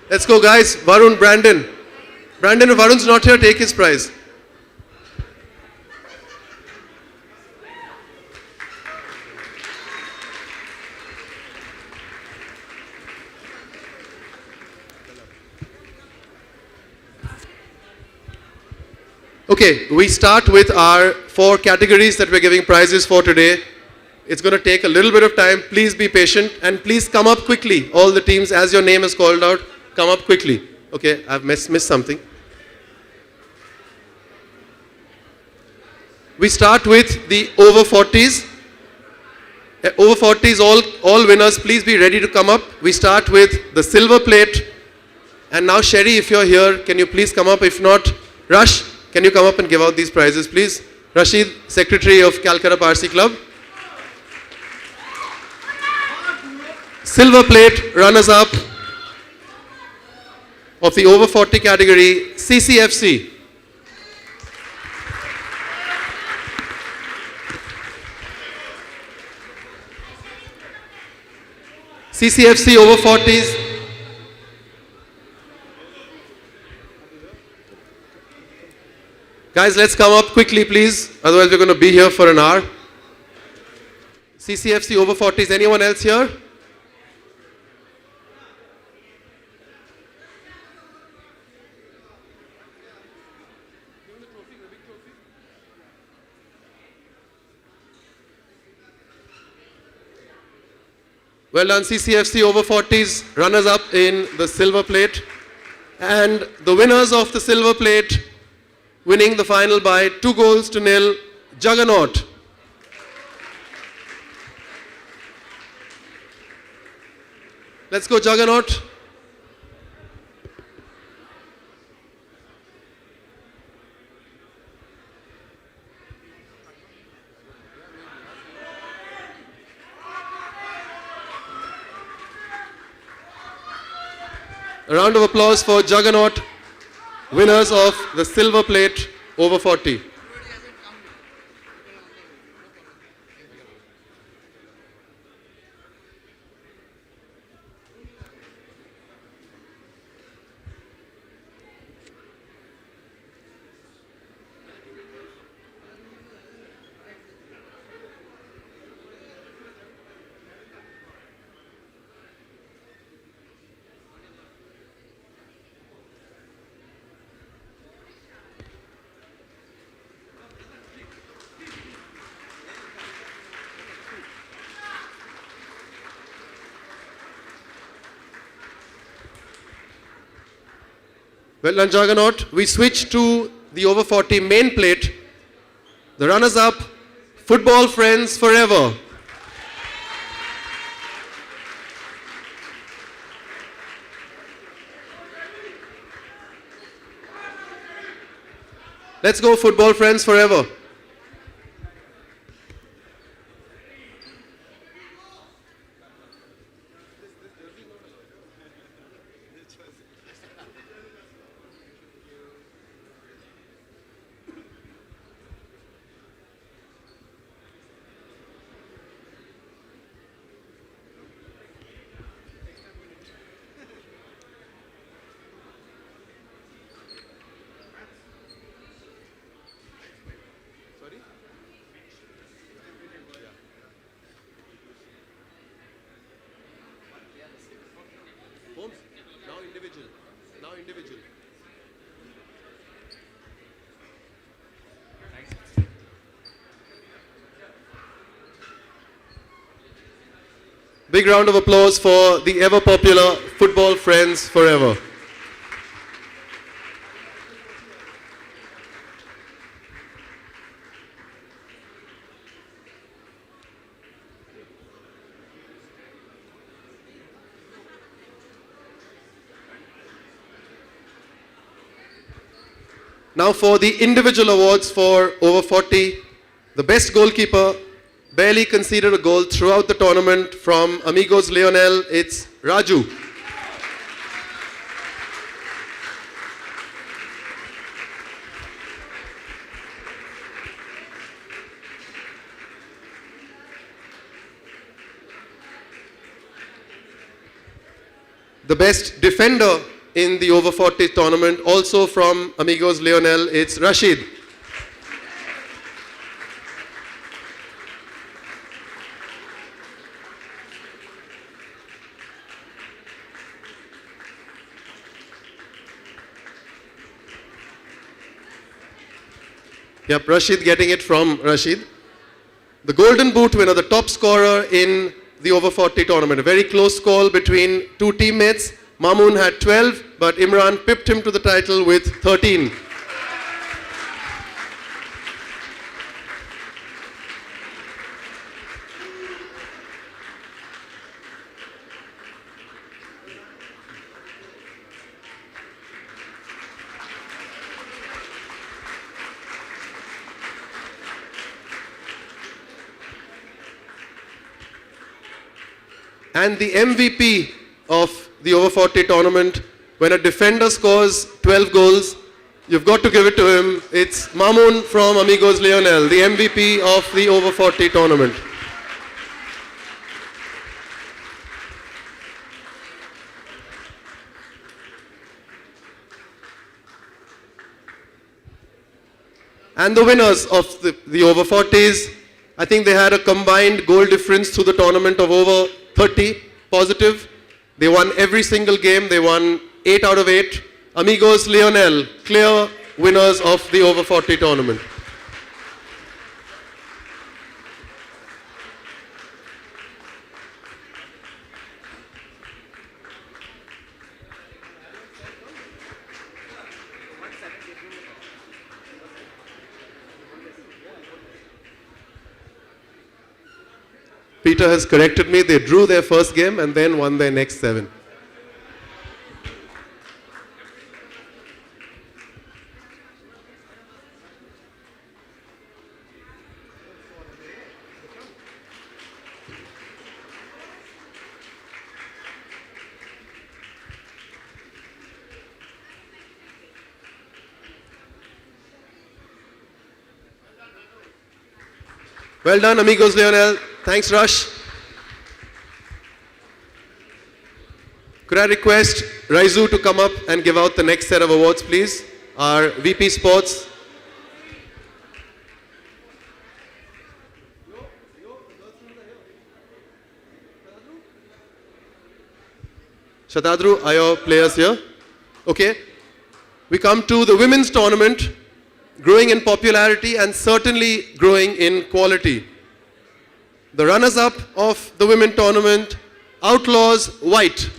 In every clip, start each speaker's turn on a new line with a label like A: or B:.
A: Let's go, guys. Varun, Brandon. Brandon, if Varun's not here, take his prize. Okay, we start with our 4 categories that we're giving prizes for today. It's going to take a little bit of time. Please be patient and please come up quickly. All the teams, as your name is called out, come up quickly. Okay, I've missed something. We start with the over 40s. Over 40s, all winners, please be ready to come up. We start with the silver plate. And now, Sherry, if you're here, can you please come up? If not, Rush, can you come up and give out these prizes, please? Rashid, Secretary of Calcutta Parsi Club. Silver plate, runners-up of the over 40 category, CCFC. CCFC over 40s. Guys, let's come up quickly, please. Otherwise, we're going to be here for an hour. CCFC over 40s. Anyone else here? Well done, CCFC over 40s, runners up in the silver plate. And the winners of the silver plate, winning the final by 2-0, Juggernaut. Let's go, Juggernaut. A round of applause for Juggernaut, winners of the silver plate over 40. Well done, Juggernaut. We switch to the over 40 main plate. The runners-up, Football Friends Forever. Let's go, Football Friends Forever. Now individual. Big round of applause for the ever popular Football Friends Forever. Now for the individual awards for over 40, the best goalkeeper barely conceded a goal throughout the tournament from Amigos Leonel, it's Raju. The best defender in the over 40 tournament. Also from Amigos Leonel, it's Rashid. Yep, Rashid getting it from Rashid. The Golden Boot winner, the top scorer in the over 40 tournament. A very close call between two teammates. Mamoon had 12, but Imran pipped him to the title with 13. And the MVP of the over 40 tournament, when a defender scores 12 goals, you've got to give it to him. It's Mamoon from Amigos Leonel, the MVP of the over 40 tournament. And the winners of the over 40s, I think they had a combined goal difference through the tournament of over 30 positive. They won every single game. They won 8 out of 8. Amigos Leonel, clear winners of the over 40 tournament. Peter has corrected me. They drew their first game and then won their next 7. Well done, Amigos Leonel. Thanks, Rush. Could I request Raizu to come up and give out the next set of awards, please? Our VP Sports. Shatadru, are your players here? Okay. We come to the women's tournament, growing in popularity and certainly growing in quality. The runners-up of the women tournament, Outlaws White.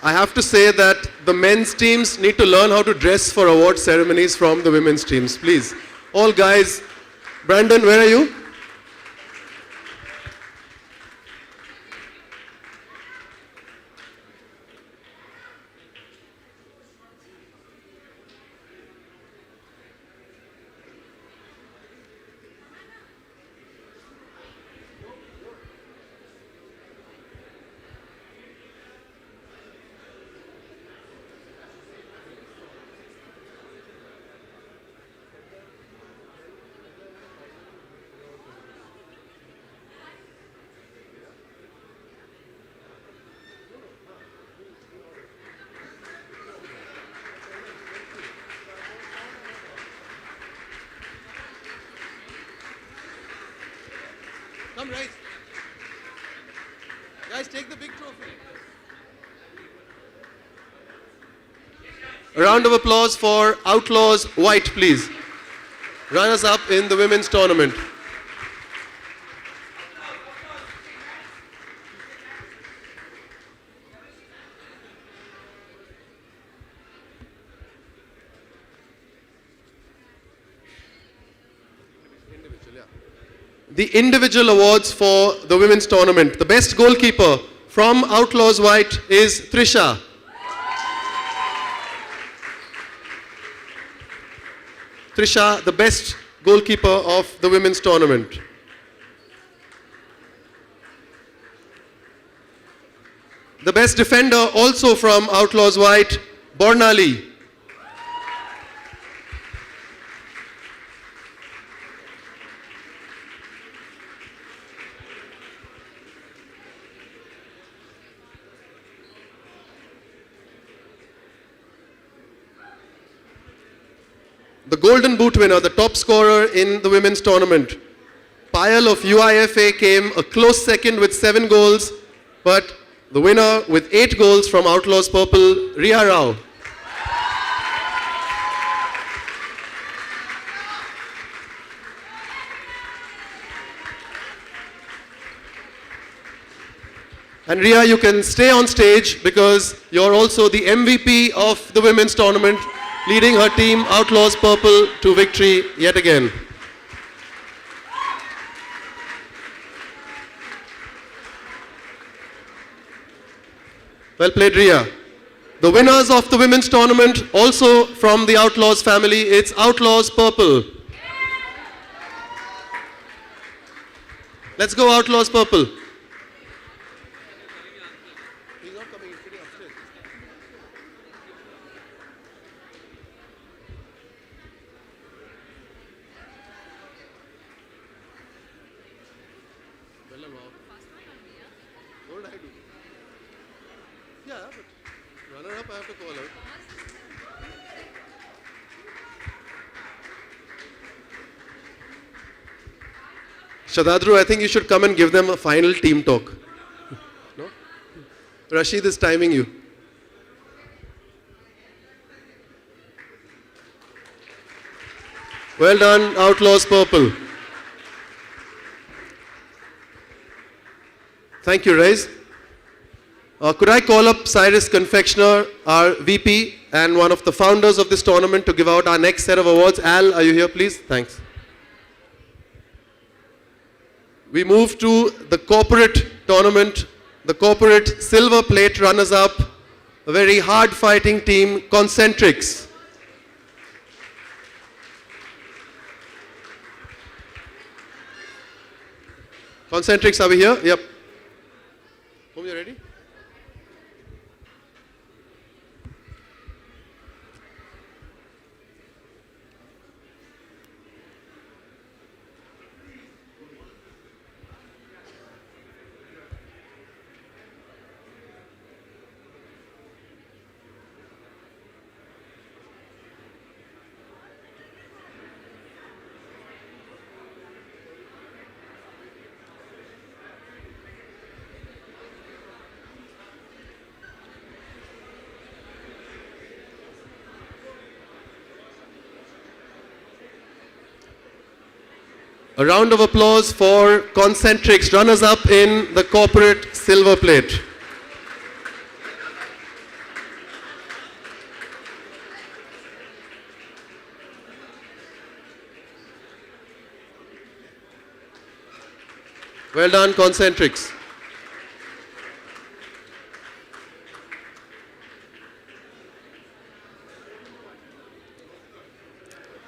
A: I have to say that the men's teams need to learn how to dress for award ceremonies from the women's teams, please. All guys, Brandon, where are you? Come, rise. Guys, take the big trophy. A round of applause for Outlaws White, please. Runners up in the women's tournament. The individual awards for the women's tournament. The best goalkeeper from Outlaws White is Trisha. Trisha, the best goalkeeper of the women's tournament. The best defender also from Outlaws White, Bornali. the Golden Boot winner, the top scorer in the women's tournament. Payal of UIFA came a close second with 7 goals, but the winner with 8 goals from Outlaws Purple, Riya Rao. And Riya, you can stay on stage because you're also the MVP of the women's tournament, leading her team Outlaws Purple to victory yet again. Well played, Riya. The winners of the women's tournament, also from the Outlaws family, it's Outlaws Purple. Let's go Outlaws Purple. What did I do? Yeah, but runner up I have to call out. Shadadru, I think you should come and give them a final team talk. No? Rashid is timing you. Well done, Outlaws Purple. Thank you, Raiz. Could I call up Cyrus Confectioner, our VP and one of the founders of this tournament, to give out our next set of awards? Al, are you here, please? Thanks. We move to the corporate tournament, the corporate silver plate runners-up, a very hard-fighting team, Concentrics. Concentrics, are we here? Yep. Home, you ready? A round of applause for Concentrics, runners-up in the corporate silver plate. Well done, Concentrics.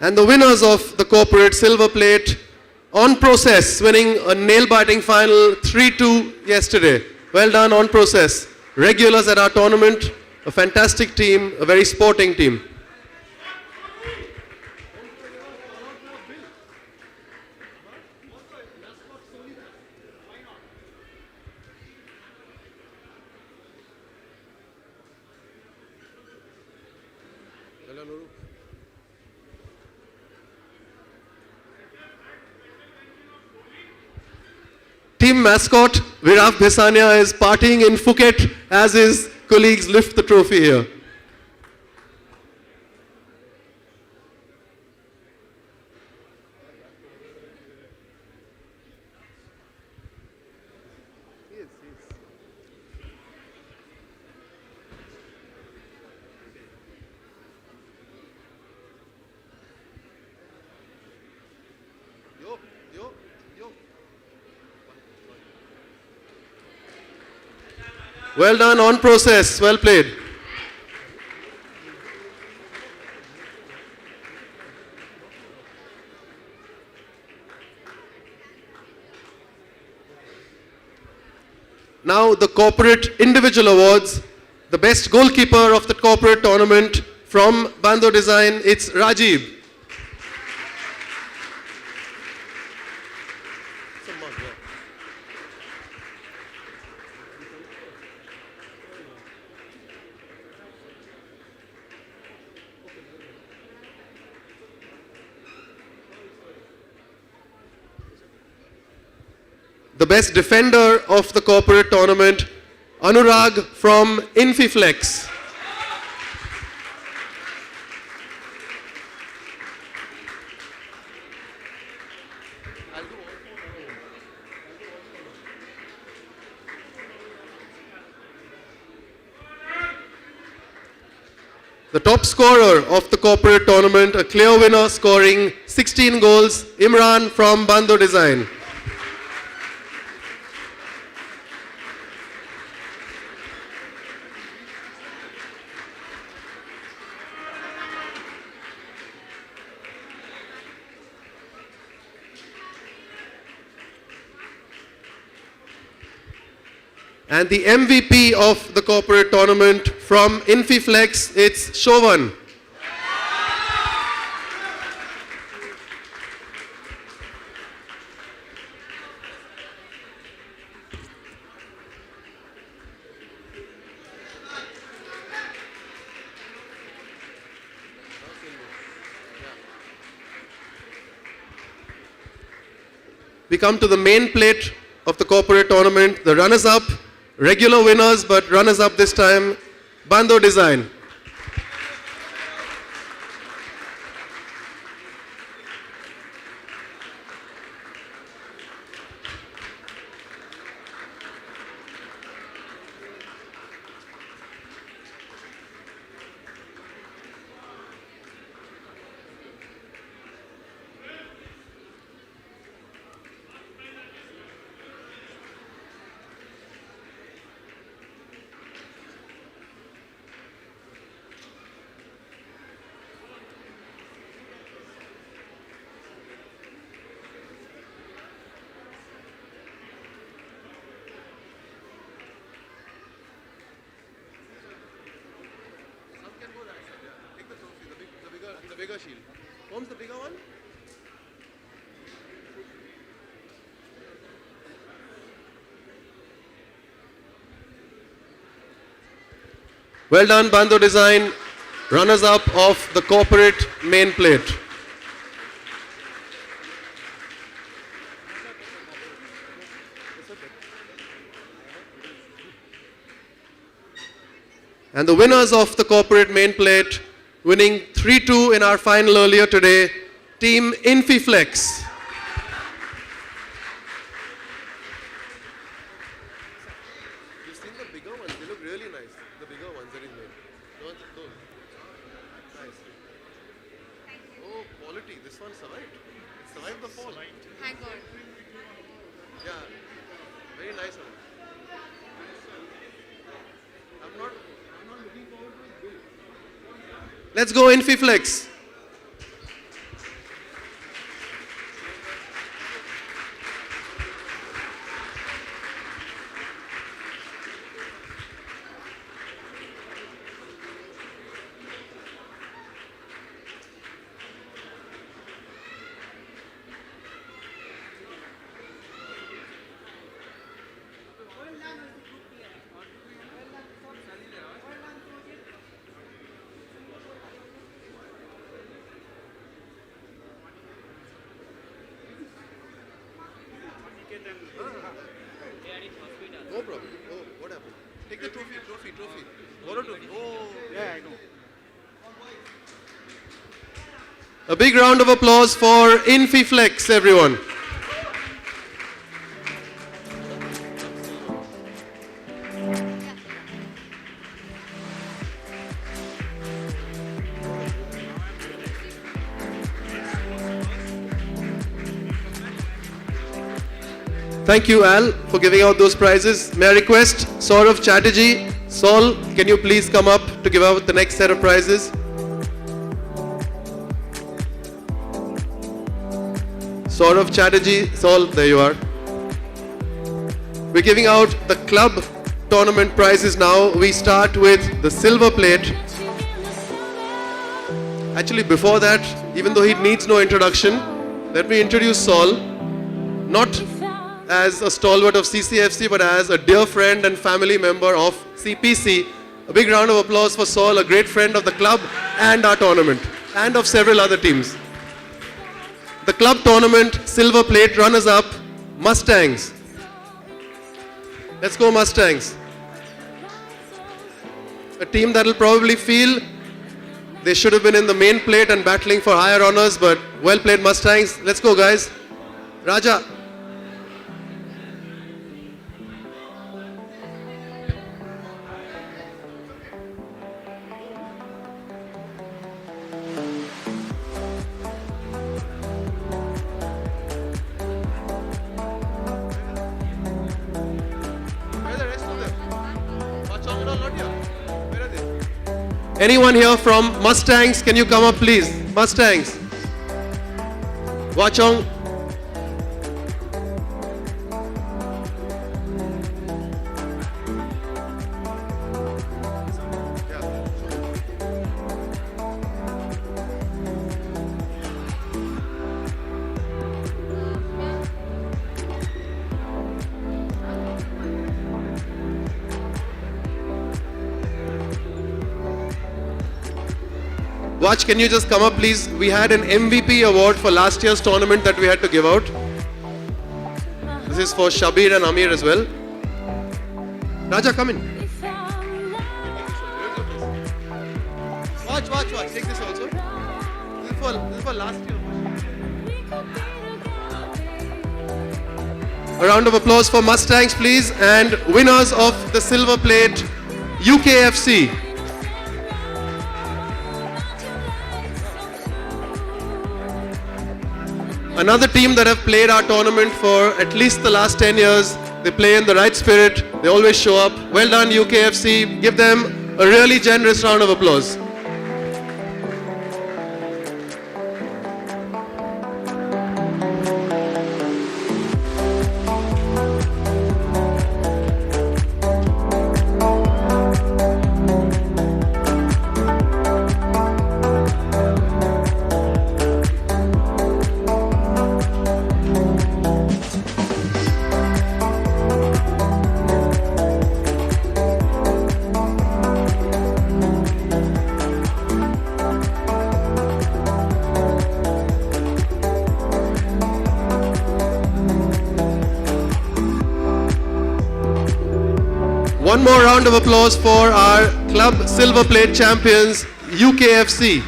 A: And the winners of the corporate silver plate, On Process, winning a nail-biting final 3-2 yesterday. Well done, On Process. Regulars at our tournament, a fantastic team, a very sporting team. Team mascot Viraf Bhesania is partying in Phuket as his colleagues lift the trophy here. Well done, On Process, well played. Now the corporate individual awards. The best goalkeeper of the corporate tournament from Bando Design, it's Rajiv. the best defender of the corporate tournament, Anurag from Infiflex. The top scorer of the corporate tournament, a clear winner scoring 16 goals, Imran from Bando Design. And the MVP of the corporate tournament from Infiflex, it's Shovan. We come to the main plate of the corporate tournament, the runners-up. Regular winners, but runners-up this time, Bando Design. The bigger shield. Holmes, the bigger one? Well done, Bando Design, runners-up of the corporate main plate. And the winners of the corporate main plate, winning 3-2 in our final earlier today, Team Infiflex. You've seen the bigger ones, they look really nice. The bigger ones that he's made. Those. Nice. Oh, quality. This one survived. It survived the fall.
B: Thank God.
A: Yeah. Very nice one. I'm not looking forward to it. Let's go Infiflex. No problem. Oh, what happened? Take the trophy. Borrow trophy. Oh, yeah, I know. A big round of applause for Infiflex, everyone. Thank you, Al, for giving out those prizes. May I request Saurav Chatterjee, Saul, can you please come up to give out the next set of prizes? Saurav Chatterjee, Saul, there you are. We're giving out the club tournament prizes now. We start with the silver plate. Actually, before that, even though he needs no introduction, let me introduce Saul. Not as a stalwart of CCFC, but as a dear friend and family member of CPC. A big round of applause for Saul, a great friend of the club and our tournament, and of several other teams. The club tournament silver plate runners-up, Mustangs. Let's go Mustangs. A team that will probably feel they should have been in the main plate and battling for higher honors, but well played Mustangs. Let's go guys. Raja. Anyone here from Mustangs? Can you come up please? Mustangs. Wachong. Watch, can you just come up please? We had an MVP award for last year's tournament that we had to give out. This is for Shabir and Amir as well. Raja, come in. Watch. Take this also. This is for last year. A round of applause for Mustangs please, and winners of the silver plate, UKFC. Another team that have played our tournament for at least the last 10 years. They play in the right spirit. They always show up. Well done UKFC. Give them a really generous round of applause. One more round of applause for our club silver plate champions, UKFC.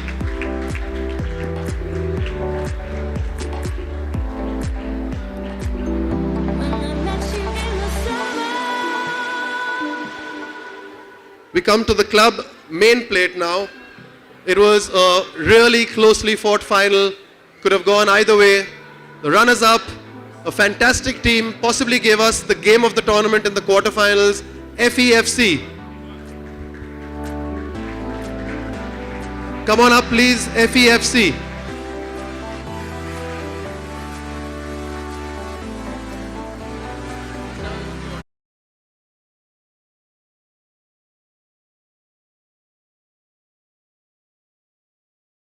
A: We come to the club main plate now. It was a really closely fought final. Could have gone either way. The runners-up, a fantastic team, possibly gave us the game of the tournament in the quarterfinals. FEFC. Come on up please, FEFC.